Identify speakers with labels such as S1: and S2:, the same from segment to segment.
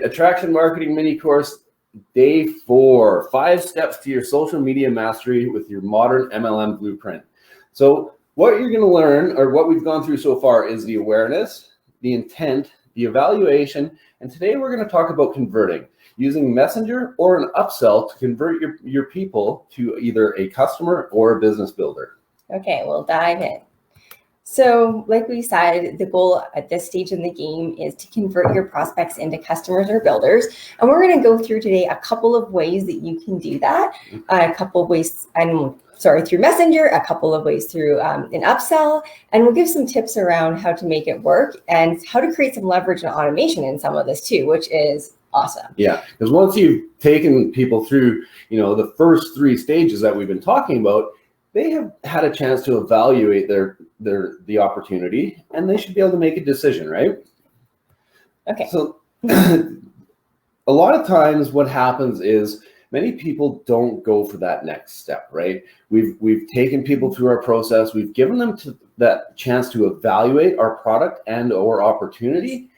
S1: Attraction Marketing Mini Course, Day 4, 5 steps to your social media mastery with your modern MLM blueprint. So what you're going to learn, or what we've gone through so far, is the awareness, the intent, the evaluation, and today we're going to talk about converting, using Messenger or an upsell to convert your people to either a customer or a business builder.
S2: Okay, we'll dive in. So like we said, the goal at this stage in the game is to convert your prospects into customers or builders. And we're going to go through today a couple of ways that you can do that, a couple of ways, through Messenger, a couple of ways through an upsell, and we'll give some tips around how to make it work and how to create some leverage and automation in some of this too, which is awesome.
S1: Yeah, because once you've taken people through, the first 3 stages that we've been talking about, they have had a chance to evaluate the opportunity, and they should be able to make a decision, right?
S2: Okay.
S1: So a lot of times what happens is many people don't go for that next step, right? We've taken people through our process. We've given them that chance to evaluate our product and or opportunity,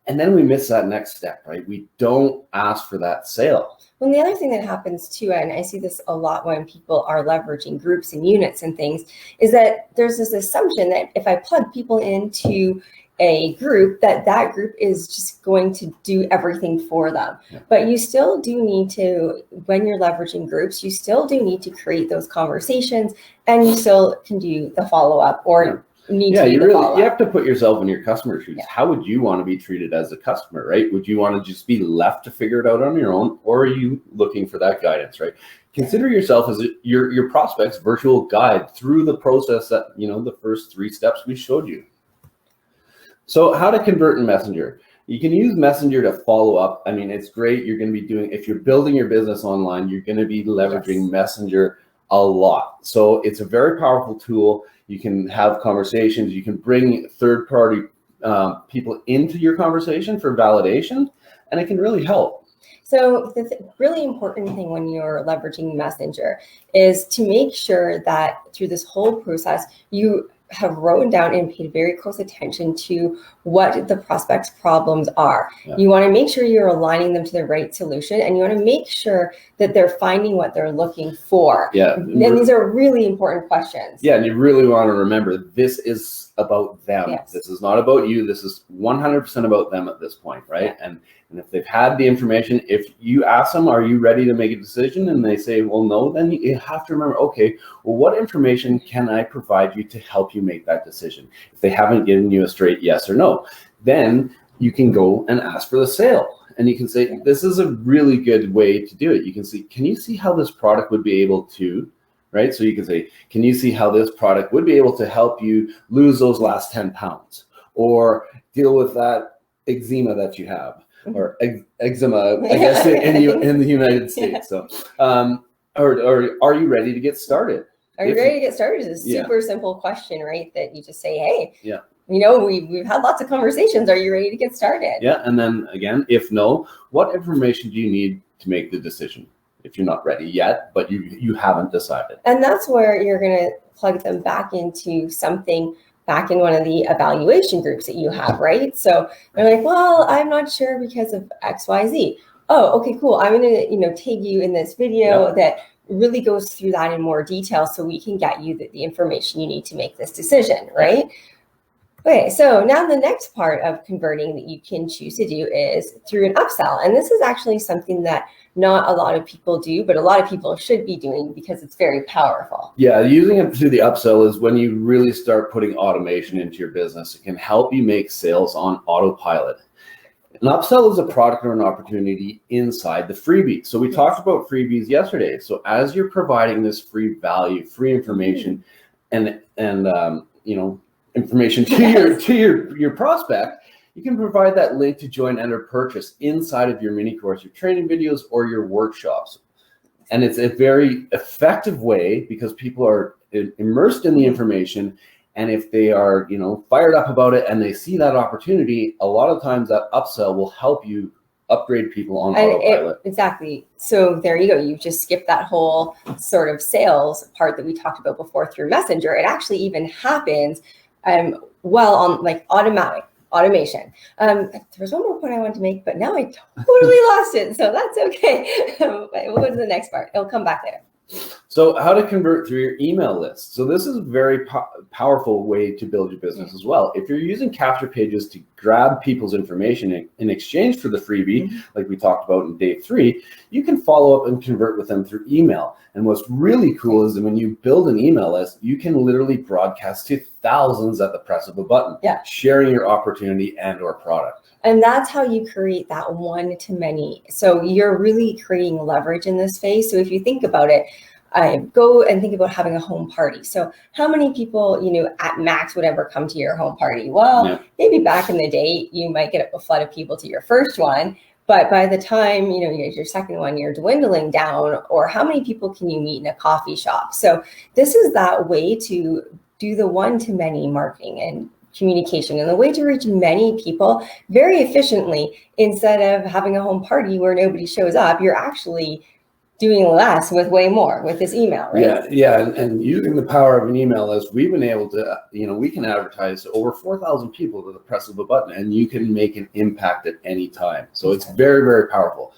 S1: and then we miss that next step, right? We don't ask for that sale.
S2: Well, the other thing that happens too, and I see this a lot when people are leveraging groups and units and things, is that there's this assumption that if I plug people into a group, that group is just going to do everything for them. Yeah. But you still do need to, when you're leveraging groups, you still do need to create those conversations, and you still can do the follow-up or you have to put yourself in your customer's shoes. Yeah. How would you want to be treated as a customer, right? Would you want to just be left to figure it out on your own, or are you looking for that guidance, right? Consider yourself as your prospect's virtual guide through the process that, the first 3 steps we showed you. So how to convert in Messenger. You can use Messenger to follow up. I mean, it's great. You're going to be doing, if you're building your business online, you're going to be leveraging Messenger a lot. So it's a very powerful tool. You can have conversations. You can bring third-party people into your conversation for validation, and it can really help. So the really important thing when you're leveraging Messenger is to make sure that through this whole process, you have written down and paid very close attention to what the prospect's problems are. Yeah. You want to make sure you're aligning them to the right solution, and you want to make sure that they're finding what they're looking for. Yeah. And these are really important questions. Yeah, and you really want to remember this is about them. Yes. This is not about you. This is 100% about them at this point, right? Yeah. And if they've had the information, if you ask them, are you ready to make a decision? And they say, well, no, then you have to remember, okay, well, what information can I provide you to help you make that decision? If they haven't given you a straight yes or no, then you can go and ask for the sale. And you can say, this is a really good way to do it. You can see, can you see how this product would be able to, right? So you can say, can you see how this product would be able to help you lose those last 10 pounds or deal with that eczema that you have? Or eczema, I guess, in the United States. So, or are you ready to get started? Are you ready to get started is a super simple question, right? That you just say, hey, we've had lots of conversations. Are you ready to get started? Yeah, and then again, if no, what information do you need to make the decision? If you're not ready yet, but you haven't decided. And that's where you're going to plug them back into something back in one of the evaluation groups that you have, right? So they're like, well, I'm not sure because of X, Y, Z. Oh, okay, cool. I'm going to, tag you in this video that really goes through that in more detail so we can get you the information you need to make this decision, right? Okay, so now the next part of converting that you can choose to do is through an upsell. And this is actually something that not a lot of people do, but a lot of people should be doing because it's very powerful. Yeah, using it through the upsell is when you really start putting automation into your business. It can help you make sales on autopilot. An upsell is a product or an opportunity inside the freebie. So we talked about freebies yesterday. So as you're providing this free value, free information, and information to your prospect, you can provide that link to join and or purchase inside of your mini course, your training videos, or your workshops. And it's a very effective way because people are immersed in the information. And if they are, fired up about it and they see that opportunity, a lot of times that upsell will help you upgrade people on autopilot. Exactly. So there you go. You just skipped that whole sort of sales part that we talked about before through Messenger. It actually even happens on like automatic. automation. There was one more point I wanted to make, but now I totally lost it. So that's okay. We'll go to the next part. It'll come back later.
S1: So how to convert through your email list. So this is a very powerful way to build your business as well. If you're using capture pages to grab people's information in exchange for the freebie, like we talked about in day 3, you can follow up and convert with them through email. And what's really cool is that when you build an email list, you can literally broadcast to thousands at the press of a button, sharing your opportunity and or product.
S2: And that's how you create that one-to-many. So you're really creating leverage in this phase. So if you think about it, go and think about having a home party. So how many people, at max would ever come to your home party? Well, maybe back in the day, you might get a flood of people to your first one. But by the time, you get your second one, you're dwindling down. Or how many people can you meet in a coffee shop? So this is that way to do the one-to-many marketing and communication, and the way to reach many people very efficiently. Instead of having a home party where nobody shows up, you're actually doing less with way more with this email, right?
S1: Yeah, and using the power of an email list, we've been able to, we can advertise to over 4,000 people with the press of a button, and you can make an impact at any time. So it's very, very powerful.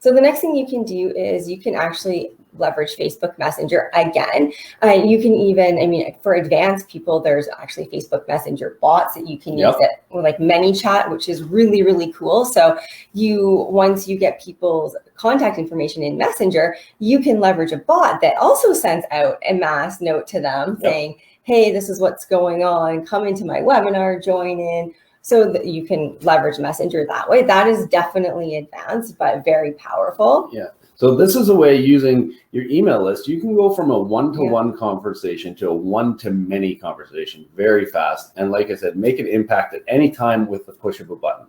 S2: So the next thing you can do is you can actually leverage Facebook Messenger again. You can even, for advanced people, there's actually Facebook Messenger bots that you can use that, like ManyChat, which is really, really cool. So once you get people's contact information in Messenger, you can leverage a bot that also sends out a mass note to them saying, hey, this is what's going on. Come into my webinar, join in. So that you can leverage Messenger that way. That is definitely advanced, but very powerful.
S1: Yeah. So this is a way, using your email list, you can go from a one-to-one conversation to a one-to-many conversation very fast. And like I said, make an impact at any time with the push of a button.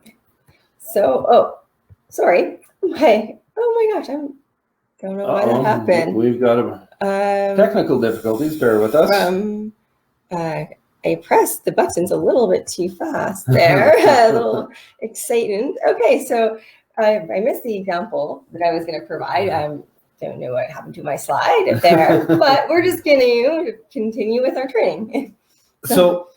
S2: So, sorry. Oh my gosh, I don't know why that happened.
S1: We've got technical difficulties. Bear with us.
S2: I pressed the buttons a little bit too fast there. A little excitement. Okay, so I missed the example that I was going to provide. Don't know what happened to my slide there, but we're just going to continue with our training.
S1: So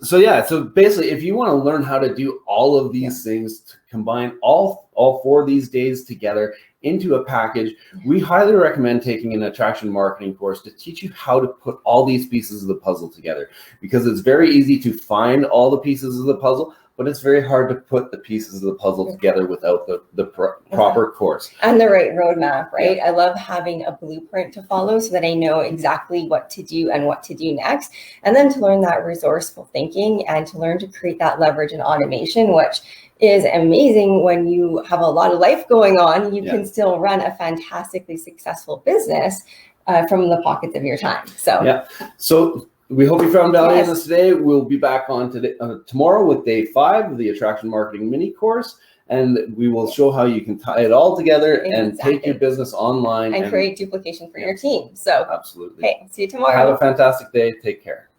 S1: basically, if you want to learn how to do all of these things, to combine all 4 of these days together into a package, we highly recommend taking an attraction marketing course to teach you how to put all these pieces of the puzzle together, because it's very easy to find all the pieces of the puzzle, but it's very hard to put the pieces of the puzzle together without the proper course.
S2: And the right roadmap, right? I love having a blueprint to follow so that I know exactly what to do and what to do next. And then to learn that resourceful thinking and to learn to create that leverage and automation, which is amazing when you have a lot of life going on. You can still run a fantastically successful business from the pockets of your time. So we hope you found value in this today. We'll be back on tomorrow with day 5 of the Attraction Marketing Mini Course, and we will show how you can tie it all together and take your business online and create duplication for your team. So
S1: absolutely.
S2: Okay, see you tomorrow.
S1: Have a fantastic day. Take care.